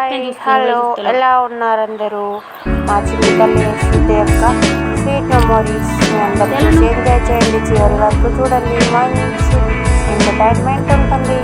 Hi hello ఎలా ఉన్నారు అందరూ? మా చిన్ని తల్లి శ్రీదేవి యొక్క స్వీట్ మెమోరీస్ మీ అందరూ చూసి ఎంజాయ్ చేయండి. చివరి వరకు చూడండి, మంచి ఎంటర్టైన్మెంట్ ఉంటుంది.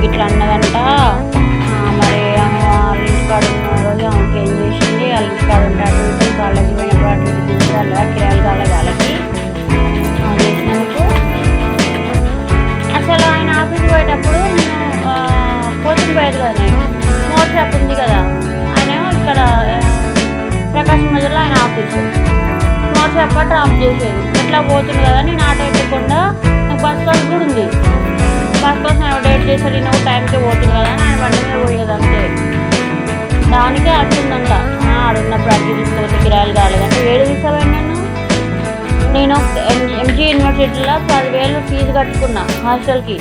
ఇట్లా అన్నదంట. మరి వాళ్ళ ఇంటికాడ ఉన్న రోజు ఆమెకి ఏం చేసింది, వాళ్ళ ఇంటికాడ ఉంటే అటు ఇటు కాలేజీ పోయినప్పుడు అటు ఇటు తీసుకురాలి కిరాయిలు కాలేదు వాళ్ళకి చేసినందుకు. అసలు ఆయన ఆఫీస్కి పోయేటప్పుడు నేను కోచింగ్ పోయేది కదా, నేను మోటార్ షాప్ ఉంది కదా, ఆయన ఇక్కడ ప్రకాశం నగర్లో ఆయన ఆఫీసు మోటార్ షాప్ డ్రాప్ చేసేది. ఎట్లా పోతుంది కదా, నేను ఆటో ఎక్కకుండా నాకు బస్ పాస్ కూడా ఉంది. బస్ కోసం డేట్ చేసాడు, నువ్వు టైంకే పోతుంది కదా అని ఆయన బండి మీద పోయేది అంతే. దానికే అట్లుందంట. ఆడున్నప్పుడు అడ్డు తీసుకోవాలి కిరాయిలు కాలేదంటే వేడి తీసుకోవాలి. నేను ఎంజీ యూనివర్సిటీలో 10,000 ఫీజు కట్టుకున్నా హాస్టల్కి.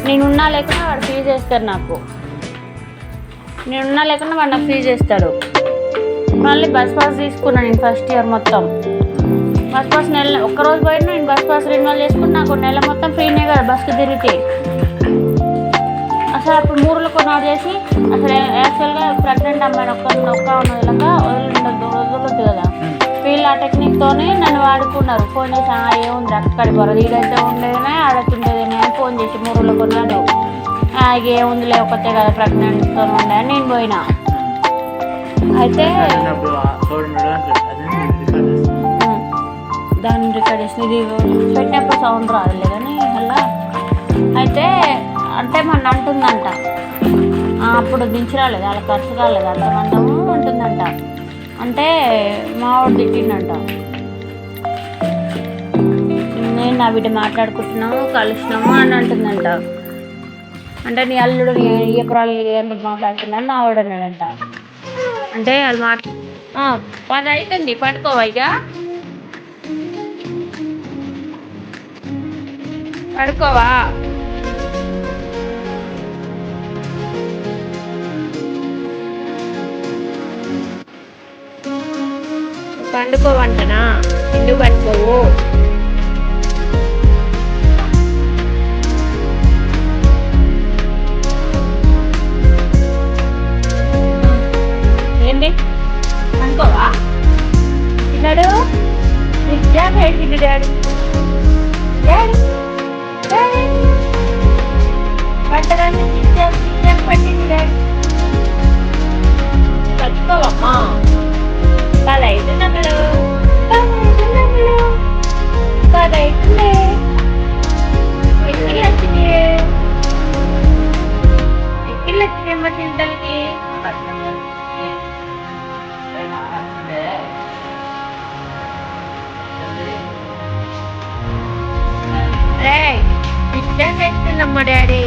నేనున్నా లేకుండా వాడు ఫీజు వేస్తాడు నాకు. నేనున్నా లేకుండా వాడు నాకు ఫీజు వేస్తాడు. మళ్ళీ బస్ పాస్ తీసుకున్నాను నేను ఫస్ట్ ఇయర్ మొత్తం. బస్ పాస్ నెల ఒక్కరోజు పోయినా నేను బస్ పాస్ రెన్యువల్ చేసుకుని నాకు నెల మొత్తం ఫ్రీనే కదా బస్కి తిరిగితే. అసలు అప్పుడు 3 రోజులు కొన్నాడు చేసి అసలు యాక్చువల్గా ప్రెగ్నెంట్ అమ్మాయిని ఒక్క వదిలేక వదిలిండదు వదులుతుంది కదా, వీళ్ళు ఆ టెక్నిక్తోనే నన్ను వాడుకున్నారు. ఫోన్ చేసి ఏముంది అక్కడి బొరద ఈడైతే ఉండేదనే ఆడతుండేదని అని ఫోన్ చేసి 3 రోజులు కొన్నాడు. ఏముందిలే ఒకటే కదా ప్రెగ్నెంట్తో ఉండే అని నేను పోయినా. అయితే దాన్ని రికార్డ్ చేసిన ఇది పెట్టినప్పుడు సౌండ్ రాదులే కానీ అలా. అయితే అంటే మన అంటుందంట అప్పుడు దించి రాలేదు, వాళ్ళ ఖర్చు కాలేదు అంతమందము అంటుందంట. అంటే మావాడు తిట్టిండంట, నేను నా బిడ్డ మాట్లాడుకుంటున్నాము కలిసినాము అని అంటుందంట. అంటే నీ అల్లుడు నీ ఎకరాలు ఎందుకు మాట్లాడుతున్నాను నా వాడు అన్నాడంట. అంటే వాళ్ళు 10 అవుతుంది పడుకోవా ఇక పడుకోవా పండుకోవంటనా? ఎందుకు పడుకోవు? ఏంటి పండుకోవా? తిన్నాడు నిజా పెట్టిండు డాడీ. డాడీ పట్టడానికి పట్టింది డాడీ. పట్టుకోవమ్మా. 10 అవుతున్నప్పుడు 10 అవుతుంది. ఎక్కిళ్ళు వచ్చినాయి మా చింతలకి. నిజంగా ఇస్తుందమ్మా డాడీ.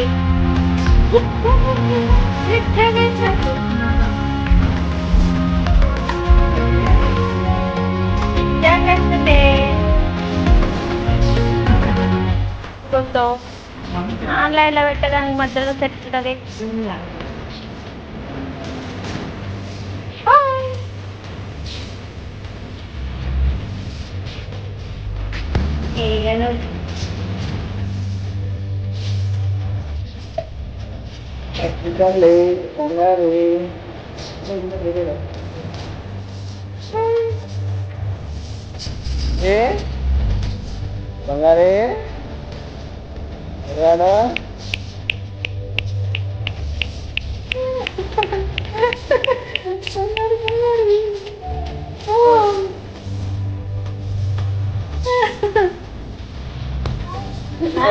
నిజంగా ఇస్తుంది. కొంచెం ఆన్లైన్లో పెట్టడానికి మధ్యలో సెట్ ఉంటుంది. బంగారే రాడా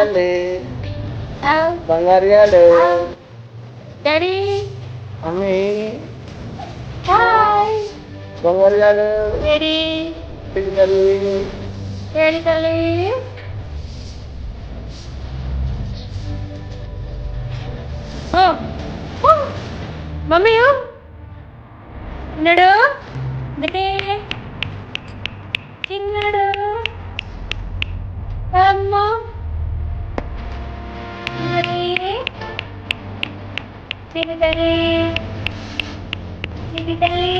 తల్లి బంగారు గాడు డాడీ మమ్మీ హాయ్ బంగారు గాడు డాడీ తల్లి డాడీ తల్లి మమ్మీ ఉన్నాడు చిన్నాడు అమ్మ చిన్ని తల్లి చిన్ని తల్లి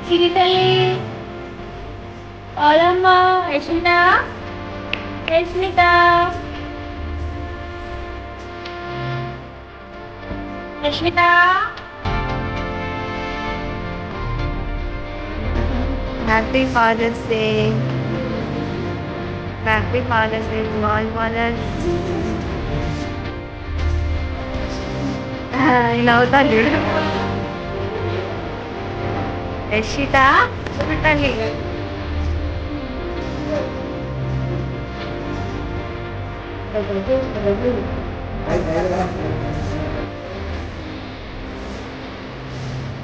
చిన్ని తల్లి ఓలమ్మ Yashwitha Yashwitha Yashwitha happy father's day happy father's day small fathers ఇలా అవుతాను చూడు యశ్విత తల్లి